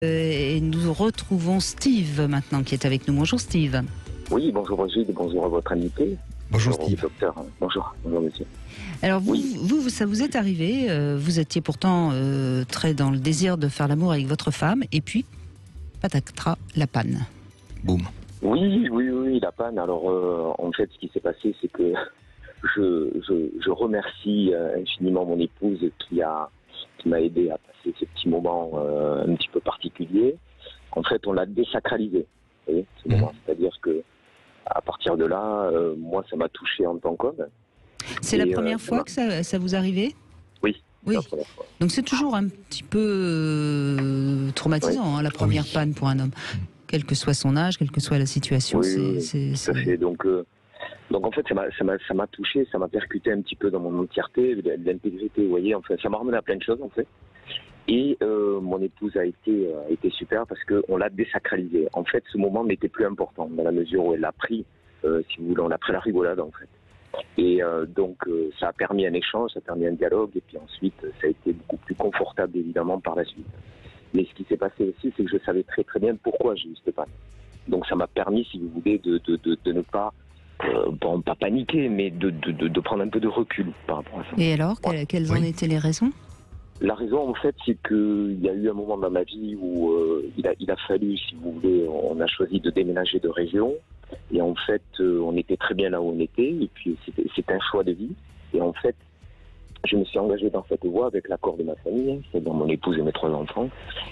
Et nous retrouvons Steve maintenant qui est avec nous. Bonjour Steve. Oui, bonjour Brigitte, bonjour à votre invité. Bonjour Steve. Docteur. Bonjour monsieur. Alors vous, ça vous est arrivé, vous étiez pourtant très dans le désir de faire l'amour avec votre femme, et puis, patatras, la panne. Boum. Oui, la panne. Alors, en fait, ce qui s'est passé, c'est que je remercie infiniment mon épouse qui m'a aidé à passer ce petit moment un petit peu particulier. En fait, on l'a désacralisé, vous voyez, ce moment. C'est-à-dire que à partir de là, moi, ça m'a touché en tant qu'homme. C'est la première fois que ça vous arrivait ? Oui. La première fois. Donc c'est toujours un petit peu traumatisant, la première panne pour un homme. Quel que soit son âge, quelle que soit la situation. Oui, tout à fait. Donc en fait, ça m'a touché, ça m'a percuté un petit peu dans mon entièreté, l'intégrité, vous voyez. Enfin, ça m'a ramené à plein de choses, en fait. Et mon épouse a été super parce qu'on l'a désacralisé. En fait, ce moment n'était plus important dans la mesure où elle l'a pris, si vous voulez, on a pris la rigolade, en fait. Et donc, ça a permis un échange, ça a permis un dialogue, et puis ensuite, ça a été beaucoup plus confortable, évidemment, par la suite. Mais ce qui s'est passé aussi, c'est que je savais très très bien pourquoi j'ai eu cette panne. Donc, ça m'a permis, si vous voulez, de ne pas, bon, pas paniquer, mais de prendre un peu de recul par rapport à ça. Et alors, quelles en étaient les raisons ? La raison, en fait, c'est qu'il y a eu un moment dans ma vie où il a fallu, si vous voulez, on a choisi de déménager de région. Et en fait, on était très bien là où on était. Et puis, c'était un choix de vie. Et en fait, je me suis engagé dans cette voie avec l'accord de ma famille, c'est-à-dire mon épouse et mes 3 enfants.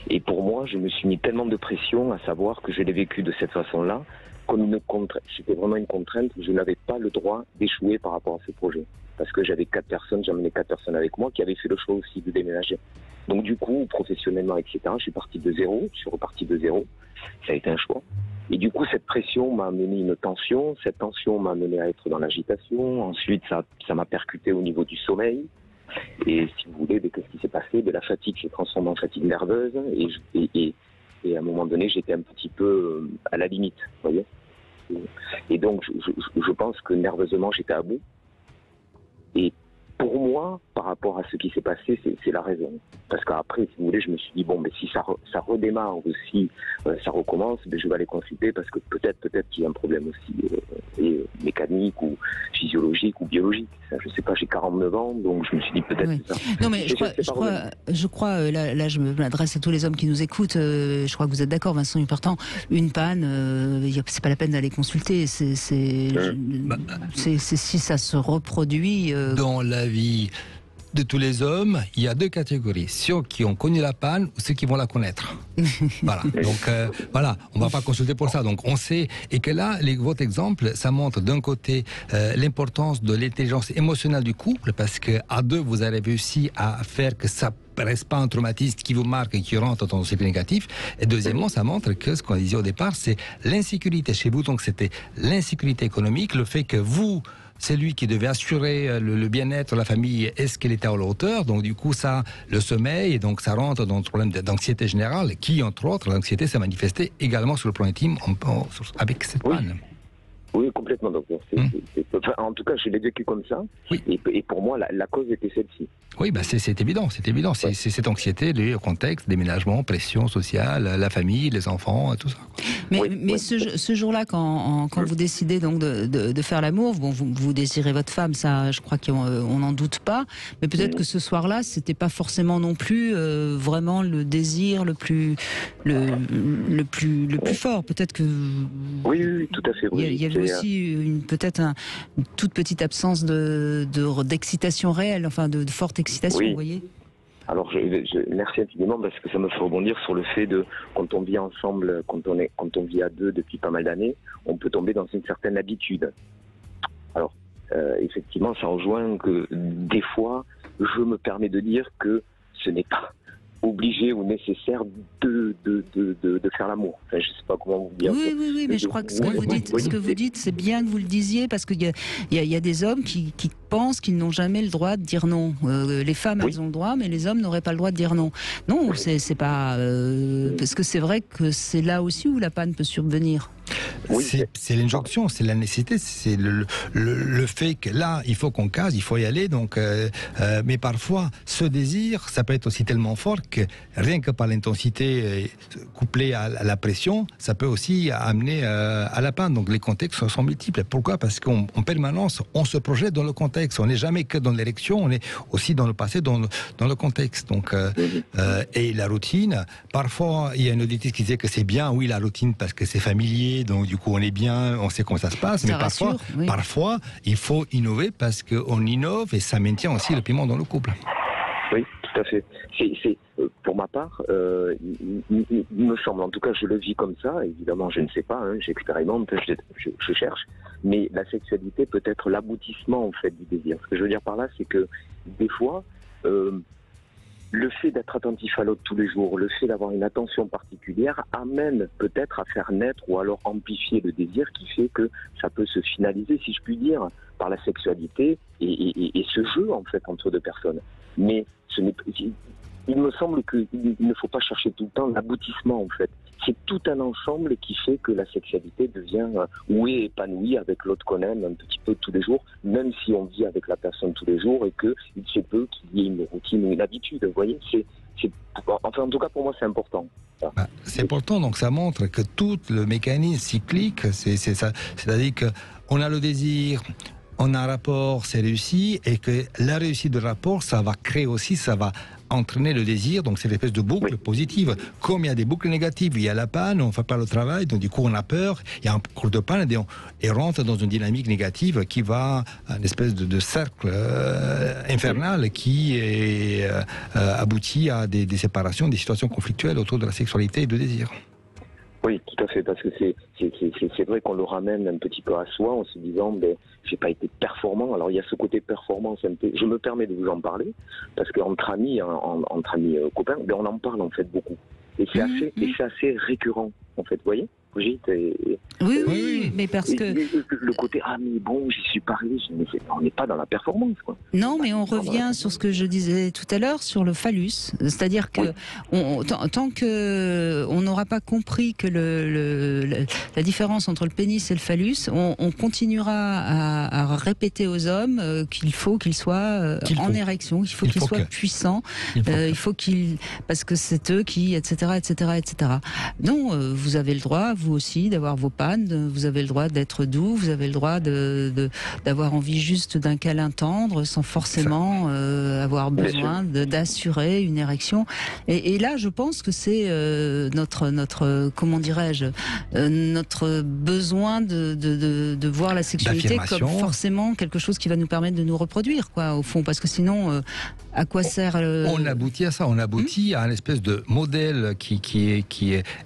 Et pour moi, je me suis mis tellement de pression à savoir que je l'ai vécu de cette façon-là, comme une contrainte. C'était vraiment une contrainte où je n'avais pas le droit d'échouer par rapport à ce projet. Parce que j'avais 4 personnes, j'amenais 4 personnes avec moi qui avaient fait le choix aussi de déménager. Donc du coup, professionnellement, etc., je suis parti de zéro, je suis reparti de zéro. Ça a été un choix. Et du coup, cette pression m'a amené une tension. Cette tension m'a amené à être dans l'agitation. Ensuite, ça m'a percuté au niveau du sommeil. Et si vous voulez, qu'est-ce qui s'est passé ? La fatigue s'est transformée en fatigue nerveuse. Et à un moment donné, j'étais un petit peu à la limite, vous voyez. Et donc, je pense que nerveusement, j'étais à bout. Et pour moi, par rapport à ce qui s'est passé, c'est la raison. Parce qu'après, si vous voulez, je me suis dit, bon, mais si ça redémarre ou si ça recommence, ben, je vais aller consulter parce que peut-être qu'il y a un problème aussi mécanique ou physiologique ou biologique. Ça, je sais pas, j'ai 49 ans, donc je me suis dit peut-être que ça. Non, mais je crois là, je m'adresse à tous les hommes qui nous écoutent, je crois que vous êtes d'accord, Vincent Hupertan, une panne, c'est pas la peine d'aller consulter, c'est si ça se reproduit. Dans la vie de tous les hommes, il y a 2 catégories. Ceux qui ont connu la panne ou ceux qui vont la connaître. Voilà. Donc, voilà, on ne va pas consulter pour ça. Donc, on sait. Et que là, votre exemple, ça montre d'un côté l'importance de l'intelligence émotionnelle du couple, parce qu'à 2, vous avez réussi à faire que ça ne reste pas un traumatisme qui vous marque et qui rentre dans le cycle négatif. Et deuxièmement, ça montre que ce qu'on disait au départ, c'est l'insécurité chez vous. Donc, c'était l'insécurité économique, le fait que vous, c'est lui qui devait assurer le bien-être de la famille. Est-ce qu'elle était à la hauteur ? Donc du coup, ça, le sommeil, et donc ça rentre dans le problème d'anxiété générale, qui, entre autres, l'anxiété s'est manifestée également sur le plan intime avec cette panne. Oui, complètement, docteur. En tout cas, je l'ai vécu comme ça. Oui. Et pour moi, la cause était celle-ci. Oui, bah c'est évident. C'est cette anxiété liée au contexte, déménagement, pression sociale, la famille, les enfants, tout ça. Mais ce jour-là, quand vous décidez donc de faire l'amour, bon, vous désirez votre femme, ça, je crois qu'on n'en doute pas. Mais peut-être que ce soir-là, c'était pas forcément non plus vraiment le désir le plus fort. Peut-être que oui, tout à fait. Il y avait aussi peut-être une toute petite absence d'excitation réelle, enfin de forte excitation, vous voyez. Alors, merci infiniment parce que ça me fait rebondir sur le fait de quand on vit ensemble, quand on vit à 2 depuis pas mal d'années, on peut tomber dans une certaine habitude. Alors, effectivement, ça rejoint que des fois, je me permets de dire que ce n'est pas obligé ou nécessaire de faire l'amour. Enfin, je ne sais pas comment vous dire. Oui, mais je crois que ce que vous dites, c'est bien que vous le disiez, parce qu'il y a des hommes qui pensent qu'ils n'ont jamais le droit de dire non. Les femmes, elles ont le droit, mais les hommes n'auraient pas le droit de dire non. Non, c'est pas... parce que c'est vrai que c'est là aussi où la panne peut survenir. c'est l'injonction, c'est la nécessité, c'est le fait que là, il faut qu'on case, il faut y aller. Donc, mais parfois, ce désir, ça peut être aussi tellement fort que rien que par l'intensité couplée à la pression, ça peut aussi amener à la panne. Donc, les contextes sont multiples. Pourquoi? Parce qu'en permanence, on se projette dans le contexte. On n'est jamais que dans l'érection, on est aussi dans le passé, dans le contexte. Donc, et la routine, parfois, il y a une auditrice qui disait que c'est bien, oui, la routine, parce que c'est familier, donc du coup, on est bien, on sait comment ça se passe. Ça mais rassure, parfois, il faut innover parce qu'on innove et ça maintient aussi le piment dans le couple. Oui, tout à fait. Pour ma part, il me semble, en tout cas je le vis comme ça, évidemment je ne sais pas, j'expérimente, je cherche, mais la sexualité peut être l'aboutissement en fait du désir. Ce que je veux dire par là, c'est que des fois, le fait d'être attentif à l'autre tous les jours, le fait d'avoir une attention particulière amène peut-être à faire naître ou alors amplifier le désir qui fait que ça peut se finaliser, si je puis dire, par la sexualité et ce jeu en fait entre deux personnes. Mais il me semble qu'il ne faut pas chercher tout le temps l'aboutissement en fait. C'est tout un ensemble qui fait que la sexualité devient oui épanouie avec l'autre qu'on aime un petit peu tous les jours, même si on vit avec la personne tous les jours et qu'il se peut qu'il y ait une routine ou une habitude. Vous voyez, enfin en tout cas pour moi c'est important. C'est important, donc ça montre que tout le mécanisme cyclique, c'est ça, c'est-à-dire que on a le désir. On a un rapport, c'est réussi, et que la réussite du rapport, ça va créer aussi, ça va entraîner le désir, donc c'est une espèce de boucle positive. Comme il y a des boucles négatives, il y a la panne, on ne fait pas le travail, donc du coup on a peur, il y a un cours de panne, et on rentre dans une dynamique négative qui va, une espèce de cercle infernal qui aboutit à des séparations, des situations conflictuelles autour de la sexualité et du désir. Oui, tout à fait, parce que c'est vrai qu'on le ramène un petit peu à soi en se disant j'ai pas été performant. Alors il y a ce côté performance, je me permets de vous en parler, parce qu'entre amis, copains, on en parle en fait beaucoup. Et c'est assez récurrent, en fait, vous voyez Brigitte Oui, mais parce que... Le côté, mais bon, j'y suis pas arrivé, on n'est pas dans la performance, quoi. Non, mais on revient sur ce que je disais tout à l'heure, sur le phallus. C'est-à-dire que tant qu'on n'aura pas compris que la différence entre le pénis et le phallus, on continuera à répéter aux hommes qu'il faut qu'ils soient en érection, qu'il faut qu'ils soient puissants, parce que c'est eux qui, etc., etc., etc. Non, vous avez le droit, vous aussi, d'avoir vos pannes, vous avez le droit d'être doux, vous avez le droit d'avoir envie juste d'un câlin tendre sans forcément avoir besoin d'assurer une érection. Et là, je pense que c'est notre comment dirais-je, notre besoin de voir la sexualité comme forcément quelque chose qui va nous permettre de nous reproduire, quoi, au fond, parce que sinon, à quoi sert On aboutit à ça, on aboutit à un espèce de modèle qui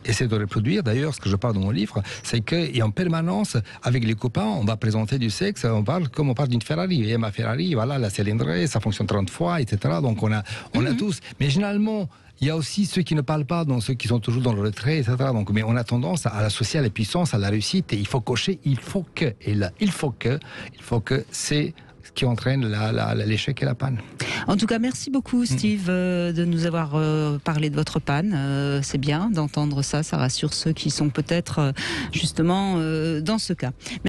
essaie de reproduire. D'ailleurs, ce que je parle dans mon livre, c'est qu'en permanence, avec les copains, on va présenter du sexe, on parle comme on parle d'une Ferrari. Et ma Ferrari, voilà, la cylindrée, ça fonctionne 30 fois, etc. Donc on a tous. Mais généralement, il y a aussi ceux qui ne parlent pas, donc ceux qui sont toujours dans le retrait, etc. Donc, mais on a tendance à l'associer à la puissance, à la réussite, et il faut cocher, il faut que, c'est ce qui entraîne l'échec et la panne. En tout cas, merci beaucoup Steve de nous avoir parlé de votre panne. C'est bien d'entendre ça, ça rassure ceux qui sont peut-être justement dans ce cas.